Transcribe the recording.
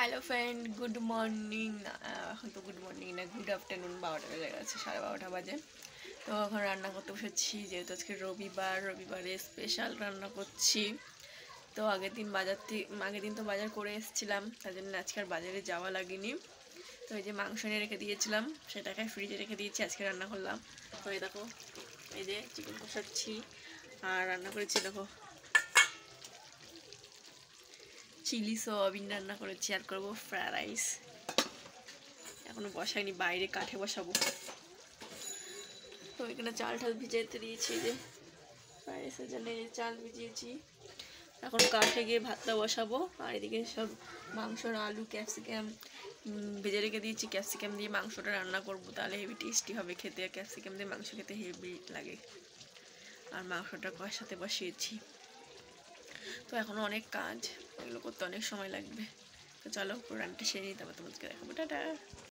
Hello friend, good morning. এখন তো good morning না, গুড আফটারনুন, 12টা বেজে গেছে, 12:30 বাজে। তো এখন রান্না করতে বসেছি, যেহেতু আজকে রবিবারে স্পেশাল রান্না করছি। তো আগের দিন তো বাজার করে এসেছিলাম, তার জন্য আজকে আর বাজারে যাওয়া লাগেনি। তো এই যে মাংস এনে রেখে দিয়েছিলাম, সেটাকে ফ্রিজে রেখে দিয়েছি, আজকে রান্না করলাম। তো এই দেখো, এই যে চিকেন কষাচ্ছি আর রান্না করেছি, দেখো চিলি সোয়াবিন রান্না করেছি, আর করবো ফ্রায়েড রাইস। এখনো বসাইনি, বাইরে কাঠে বসাবো। তো এখানে চাল ভিজাইতে দিয়েছি, যে ফ্রায়েড রাইসের জন্য এই চাল ভিজিয়েছি। এখন কাঠে গিয়ে ভাতটা বসাবো, আর এদিকে সব মাংসর আলু ক্যাপসিকাম ভেজে রেখে দিয়েছি। ক্যাপসিকাম দিয়ে মাংসটা রান্না করবো, তাহলে হেভি টেস্টি হবে খেতে। আর ক্যাপসিকাম দিয়ে মাংস খেতে হেভি লাগে। আর মাংসটা কষাতে বসিয়েছি। তো এখনও অনেক কাজ, এগুলো করতে অনেক সময় লাগবে। তো চলো রান্নাটা সেরে নিই, তারপর তোমাদেরকে দেখাবো। টাটা।